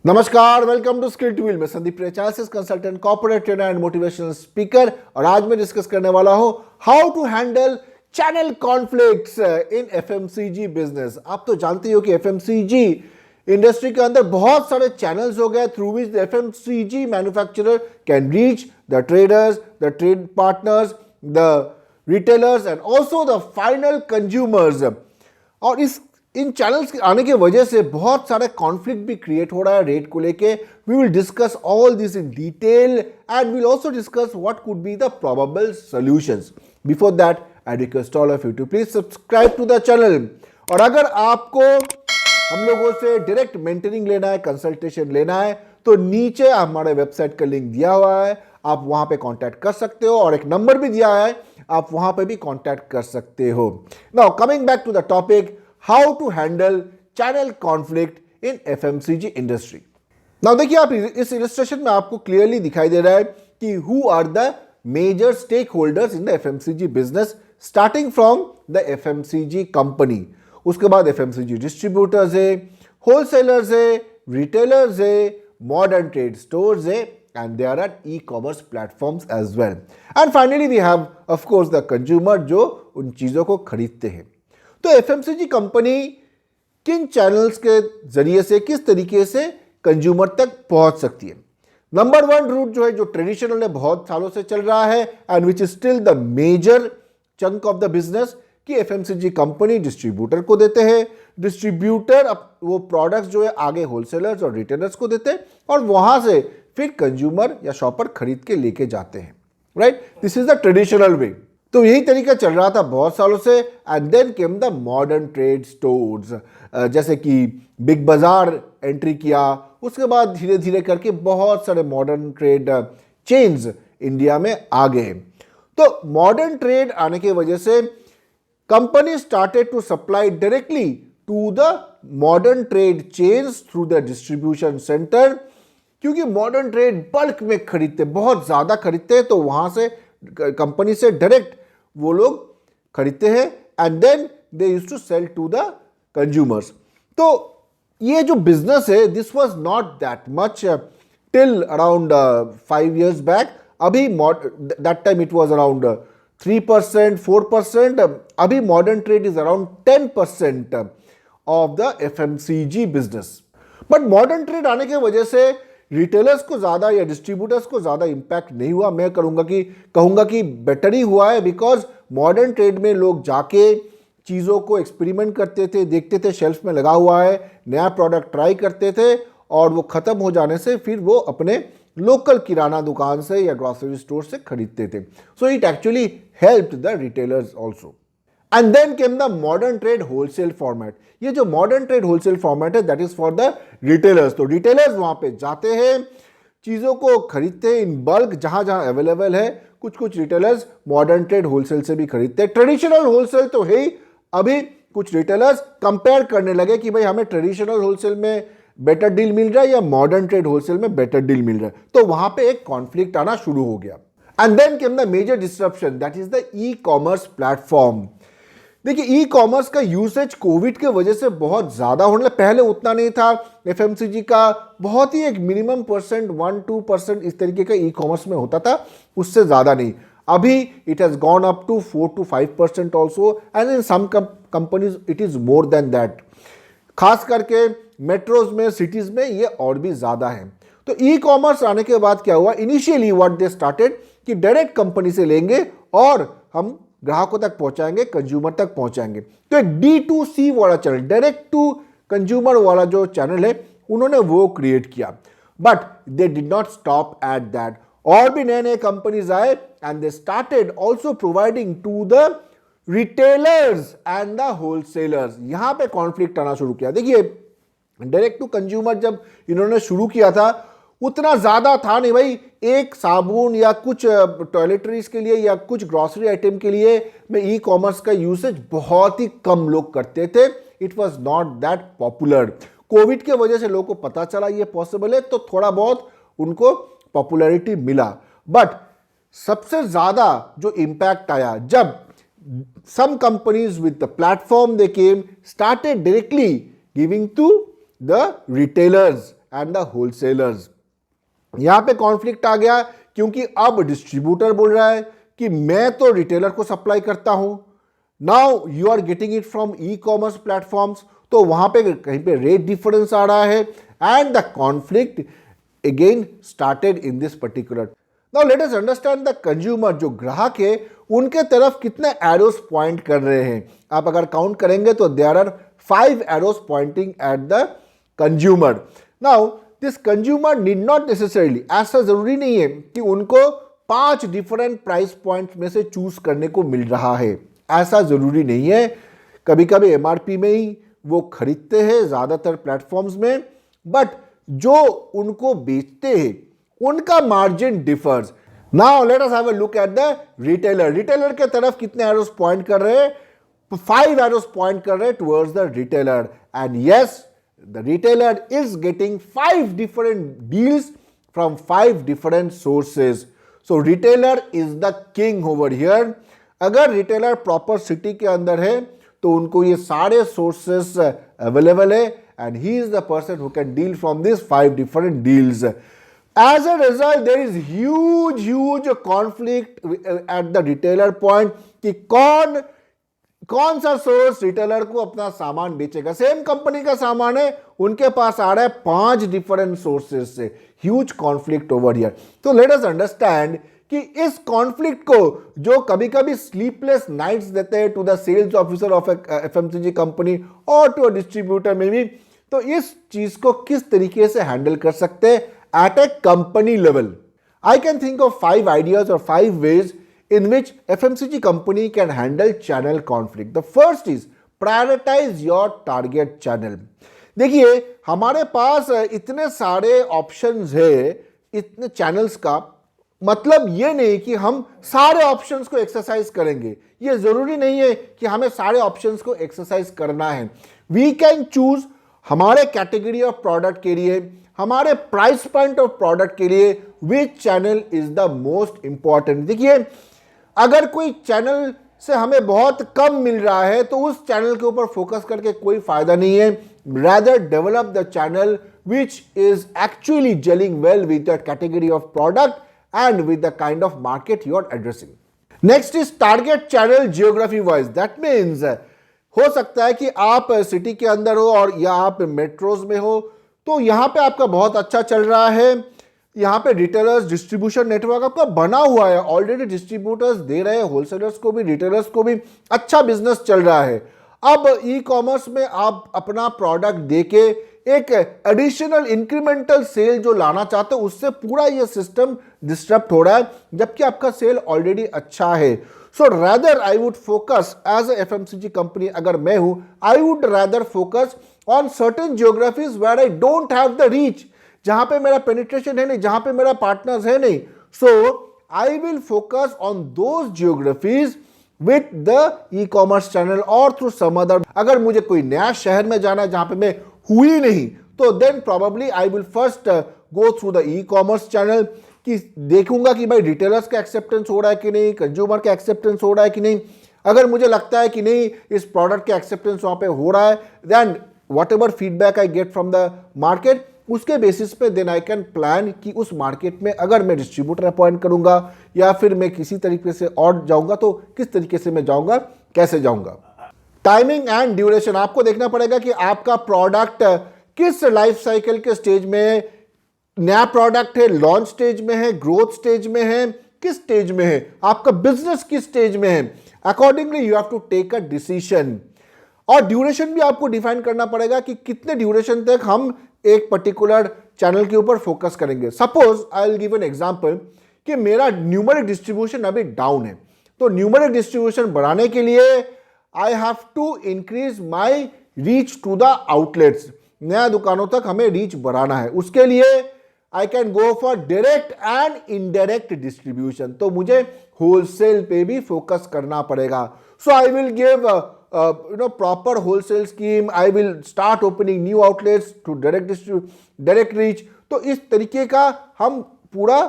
नमस्कार, welcome to skill to wheel. मैं Sandeep Rechasis, consultant, corporate trainer and motivational speaker. और आज मैं डिस्कस करने वाला हूं how to handle channel conflicts in FMCG business. आप तो जानते हो कि एफएमसीजी इंडस्ट्री के अंदर बहुत सारे चैनल्स हो गए through which the FMCG manufacturer can reach the traders, the trade partners, the retailers and also the final consumers. और इन चैनल्स के आने की वजह से बहुत सारा कॉन्फ्लिक्ट भी क्रिएट हो रहा है रेट को लेके। We will discuss all this in detail and will also discuss what could be the probable solutions. Before that I request all of you to please subscribe to the channel. और अगर आपको हम लोगों से direct mentoring लेना है, consultation लेना है, तो नीचे हमारे वेबसाइट का लिंक दिया हुआ है, आप वहां पे कांटेक्ट कर सकते हो। और एक नंबर भी दिया है, आप वहां पे भी कांटेक्ट कर सकते हो। Now coming back to the topic, how to handle channel conflict in FMCG industry। Now देखिए, आप इस इलस्ट्रेशन में आपको क्लियरली दिखाई दे रहा है कि who are the major stakeholders in the FMCG business, starting from the FMCG company। उसके बाद FMCG डिस्ट्रीब्यूटर्स है, होलसेलर्स है, रिटेलर्स है, मॉडर्न ट्रेड स्टोर्स है, and there are e-commerce platforms as well। And finally we have of course the consumer जो उन चीजों को खरीदते हैं। तो एफएमसीजी कंपनी किन चैनल्स के जरिए से, किस तरीके से कंज्यूमर तक पहुंच सकती है? नंबर वन रूट जो है, जो ट्रेडिशनल है, बहुत सालों से चल रहा है and which is still the major chunk of the business, कि एफएमसीजी कंपनी डिस्ट्रीब्यूटर को देते हैं, डिस्ट्रीब्यूटर वो प्रोडक्ट्स जो है आगे होलसेलर्स और रिटेलर्स को देते हैं, और वहां से फिर कंज्यूमर या शॉपर खरीद के लेके जाते हैं। Right, this is the traditional way. तो यही तरीका चल रहा था बहुत सालों से। And then came the modern trade stores, जैसे कि बिग बाजार एंट्री किया, उसके बाद धीरे धीरे करके बहुत सारे मॉडर्न ट्रेड चेन्स इंडिया में आ गए। तो मॉडर्न ट्रेड आने की वजह से company started to supply directly to the modern trade chains through the distribution centre, क्योंकि मॉडर्न ट्रेड बल्क में खरीदते, बहुत ज्यादा खरीदते, तो वहां से कंपनी से डायरेक्ट वो लोग खरीदते हैं and then they used to sell to the consumers. तो ये जो बिजनेस है, this was not that much till around 5 years back. अभी that time it was around 3%, 4%। अभी modern trade is around 10% of the FMCG business. But modern trade आने की वजह से रिटेलर्स को ज्यादा या डिस्ट्रीब्यूटर्स को ज्यादा इंपैक्ट नहीं हुआ। मैं कहूंगा कि बेटर ही हुआ है, बिकॉज मॉडर्न ट्रेड में लोग जाके चीज़ों को एक्सपेरिमेंट करते थे, देखते थे शेल्फ में लगा हुआ है, नया प्रोडक्ट ट्राई करते थे, और वो खत्म हो जाने से फिर वो अपने लोकल किराना दुकान से या ग्रोसरी स्टोर से खरीदते थे। So it actually helped the retailers also. And then came the modern trade wholesale format. ये जो मॉडर्न ट्रेड होलसेल फॉर्मेट है, that is for the retailers. तो रिटेलर्स वहां पे जाते हैं, चीजों को खरीदते हैं इन बल्क, जहां जहां अवेलेबल है। कुछ रिटेलर्स मॉडर्न ट्रेड होलसेल से भी खरीदते हैं। ट्रेडिशनल होलसेल तो है ही, अभी कुछ रिटेलर्स कंपेयर करने लगे कि भाई हमें ट्रेडिशनल होलसेल में बेटर डील मिल रहा है या मॉडर्न ट्रेड होलसेल में बेटर डील मिल रहा है। तो वहां पे एक कॉन्फ्लिक्ट आना शुरू हो गया। And then came the major disruption, that is the e commerce platform. देखिए, ई कॉमर्स का यूसेज कोविड के वजह से बहुत ज्यादा होने लगा। पहले उतना नहीं था। एफएमसीजी का बहुत ही एक मिनिमम परसेंट, 1-2% इस तरीके का ई कॉमर्स में होता था, उससे ज्यादा नहीं। अभी it has gone up to 4-5% also, and in some companies it is more than that. खास करके मेट्रोज में, सिटीज में ये और भी ज्यादा है। तो ई कॉमर्स आने के बाद क्या हुआ, इनिशियली व्हाट दे स्टार्टेड कि डायरेक्ट कंपनी से लेंगे और हम ग्राहकों तक पहुंचाएंगे, कंज्यूमर तक पहुंचाएंगे। तो एक D2C वाला चैनल, डायरेक्ट टू कंज्यूमर वाला जो चैनल है, उन्होंने वो क्रिएट किया। But they did not stop at that. और भी नए नए कंपनीज आए and they started also providing to the retailers and the wholesalers. यहां पे कॉन्फ्लिक्ट आना शुरू किया। देखिए, डायरेक्ट टू कंज्यूमर जब इन्होंने शुरू किया था, उतना ज्यादा था नहीं भाई। एक साबुन या कुछ टॉयलेटरीज के लिए या कुछ ग्रोसरी आइटम के लिए में ई कॉमर्स का यूसेज बहुत ही कम लोग करते थे। It was not that popular. Covid के वजह से लोगों को पता चला ये पॉसिबल है, तो थोड़ा बहुत उनको पॉपुलैरिटी मिला। बट सबसे ज्यादा जो इंपैक्ट आया जब some companies with the platform they came started directly giving to the retailers and the wholesalers. यहां पे कॉन्फ्लिक्ट आ गया क्योंकि अब डिस्ट्रीब्यूटर बोल रहा है कि मैं तो रिटेलर को सप्लाई करता हूं, now you are getting it from e commerce platforms, तो वहां पे कहीं पे रेट डिफरेंस आ रहा है and the conflict again started in this particular. Now let us understand the consumer, जो ग्राहक है उनके तरफ कितने एरोस पॉइंट कर रहे हैं। आप अगर काउंट करेंगे तो there are 5 arrows pointing at the consumer. Now this consumer need not necessarily, ऐसा जरूरी नहीं है कि उनको 5 डिफरेंट प्राइस पॉइंट्स में से चूज करने को मिल रहा है, ऐसा जरूरी नहीं है। कभी कभी एमआरपी में ही वो खरीदते हैं ज्यादातर प्लेटफॉर्म्स में, बट जो उनको बेचते हैं उनका margin differs. Now let us have a look at the retailer. Retailer के तरफ कितने एरोस पॉइंट कर रहे हैं? 5 एरोस पॉइंट कर रहे हैं towards the retailer, and yes the retailer is getting 5 different deals from 5 different sources. So retailer is the king over here. अगर retailer proper city के अंदर है तो उनको ये सारे sources available है and he is the person who can deal from these 5 different deals. As a result, there is huge conflict at the retailer point कि कौन सा सोर्स रिटेलर को अपना सामान बेचेगा। सेम कंपनी का सामान है, उनके पास आ रहा है 5 डिफरेंट सोर्सेज से। Huge conflict over here. तो लेट अस अंडरस्टैंड कि इस कॉन्फ्लिक्ट को जो कभी कभी स्लीपलेस नाइट्स देते हैं to the sales officer of FMCG company और टू अ डिस्ट्रीब्यूटर में भी, तो इस चीज को किस तरीके से हैंडल कर सकते हैं at a company level. I can think of 5 ideas और 5 ways in which FMCG company can handle channel conflict. The first is prioritize your target channel. देखिए हमारे पास इतने सारे ऑप्शंस है, इतने चैनल्स का, मतलब ये नहीं कि हम सारे ऑप्शंस को एक्सरसाइज करेंगे। ये जरूरी नहीं है कि हमें सारे ऑप्शंस को एक्सरसाइज करना है। वी कैन चूज हमारे कैटेगरी ऑफ प्रोडक्ट के लिए, हमारे प्राइस पॉइंट ऑफ प्रोडक्ट के लिए which channel is the most important. देखिए अगर कोई चैनल से हमें बहुत कम मिल रहा है तो उस चैनल के ऊपर फोकस करके कोई फायदा नहीं है। Rather develop the channel which is actually gelling well with the category of product and with the kind of market you are addressing. Next is target channel geography wise. That means हो सकता है कि आप city के अंदर हो और या आप मेट्रोज में हो, तो यहां पे आपका बहुत अच्छा चल रहा है, यहाँ पे रिटेलर्स डिस्ट्रीब्यूशन नेटवर्क आपका बना हुआ है, ऑलरेडी डिस्ट्रीब्यूटर्स दे रहे हैं, होलसेलर्स को भी रिटेलर्स को भी अच्छा बिजनेस चल रहा है। अब ई कॉमर्स में आप अपना प्रोडक्ट देके एक एडिशनल इंक्रीमेंटल सेल जो लाना चाहते हो, उससे पूरा ये सिस्टम डिस्टर्ब हो रहा है, जबकि आपका सेल ऑलरेडी अच्छा है। So rather I would focus as a FMCG company, अगर मैं हूं, I would rather focus on certain geographies where I don't have the reach, जहां पे मेरा पेनिट्रेशन है नहीं, जहां पे मेरा पार्टनर्स है नहीं। So I will focus on those geographies with the e commerce channel और थ्रू सम अदर। अगर मुझे कोई नया शहर में जाना है जहां पे मैं हुई नहीं, तो then probably I will first go through the e commerce channel, कि देखूंगा कि भाई रिटेलर्स का एक्सेप्टेंस हो रहा है कि नहीं, कंज्यूमर का एक्सेप्टेंस हो रहा है कि नहीं। अगर मुझे लगता है कि नहीं इस प्रोडक्ट का एक्सेप्टेंस वहां पे हो रहा है, then whatever feedback I get from the market, उसके बेसिस पे देन आई कैन प्लान कि उस मार्केट में अगर मैं डिस्ट्रीब्यूटर अपॉइंट करूंगा या फिर मैं किसी तरीके से और जाऊंगा तो किस तरीके से मैं जाऊंगा, कैसे जाऊंगा। टाइमिंग एंड ड्यूरेशन, आपको देखना पड़ेगा कि आपका प्रोडक्ट किस लाइफ साइकिल के स्टेज में है। नया प्रोडक्ट है, लॉन्च स्टेज में है, ग्रोथ स्टेज में है, किस स्टेज में है, आपका बिजनेस किस स्टेज में है। Accordingly you have to take a decision. और ड्यूरेशन भी आपको डिफाइन करना पड़ेगा कि कितने ड्यूरेशन तक हम एक पर्टिकुलर चैनल के ऊपर फोकस करेंगे। Suppose I will give an example कि मेरा न्यूमरिक डिस्ट्रीब्यूशन अभी डाउन है, तो न्यूमरिक डिस्ट्रीब्यूशन बढ़ाने के लिए I have to increase my reach to the outlets. नया दुकानों तक हमें रीच बढ़ाना है, उसके लिए I can go for direct and indirect distribution, तो मुझे होलसेल पे भी फोकस करना पड़ेगा। So I will give proper wholesale scheme. I will start opening new outlets to direct reach. तो इस तरीके का हम पूरा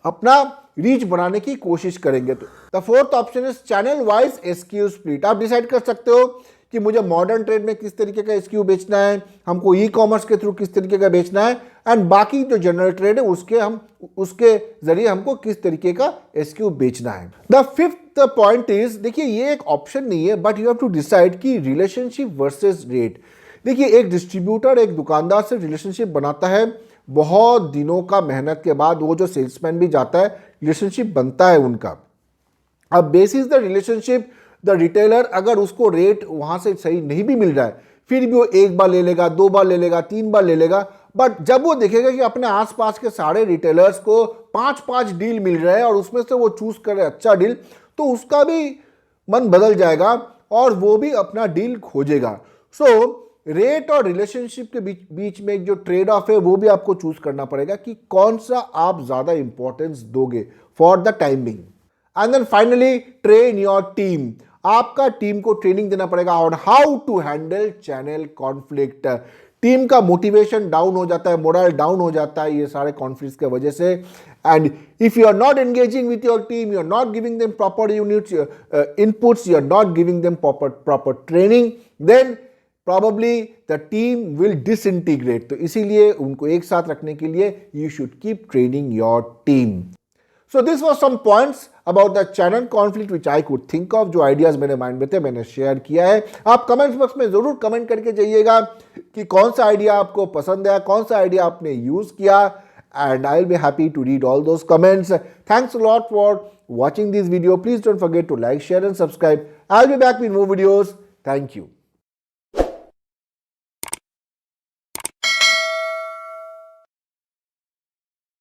अपना रीच बनाने की कोशिश करेंगे। तो the fourth option is channel wise SKU split. आप डिसाइड कर सकते हो कि मुझे मॉडर्न ट्रेड में किस तरीके का एसक्यू बेचना है, हमको ई कॉमर्स के थ्रू किस तरीके का बेचना है, एंड बाकी जो जनरल ट्रेड है उसके जरिए हमको किस तरीके का एसक्यू बेचना है। द फिफ्थ पॉइंट इज, देखिए ये एक ऑप्शन नहीं है but you have to decide कि रिलेशनशिप वर्सेस रेट। देखिए एक डिस्ट्रीब्यूटर एक दुकानदार से रिलेशनशिप बनाता है, बहुत दिनों का मेहनत के बाद वो जो सेल्समैन भी जाता है, रिलेशनशिप बनता है उनका। अब basis the relationship the retailer अगर उसको रेट वहां से सही नहीं भी मिल रहा है, फिर भी वो एक बार ले लेगा, 2 बार ले लेगा, 3 बार ले लेगा, बट जब वो देखेगा कि अपने आसपास के सारे रिटेलर्स को 5-5 डील मिल रहे हैं और उसमें से वो चूज करे अच्छा डील, तो उसका भी मन बदल जाएगा और वो भी अपना डील खोजेगा। सो रेट और रिलेशनशिप के बीच में एक जो ट्रेड ऑफ है वो भी आपको चूज करना पड़ेगा कि कौन सा आप ज्यादा इंपॉर्टेंस दोगे for the timing. And then finally train your team, आपका टीम को ट्रेनिंग देना पड़ेगा on how to handle channel conflict. Team का मोटिवेशन डाउन हो जाता है, मोरल डाउन हो जाता है ये सारे कॉन्फ्लिक्ट्स की वजह से। And if you are not engaging with your team, you are not giving them proper units inputs, you are not giving them proper training, then probably the team will disintegrate. तो इसीलिए उनको एक साथ रखने के लिए you should keep training your team. So this was some points about the channel conflict which I could think of, जो ideas मेरे माइंड में थे मैंने शेयर किया है। आप कमेंट्स बॉक्स में जरूर कमेंट करके जाइएगा कि कौन सा आइडिया आपको पसंद है, कौन सा आइडिया आपने यूज किया, and I will be happy to read all those comments. Thanks a lot for watching this video. Please don't forget to like, share and subscribe. I'll be back with more videos. Thank you.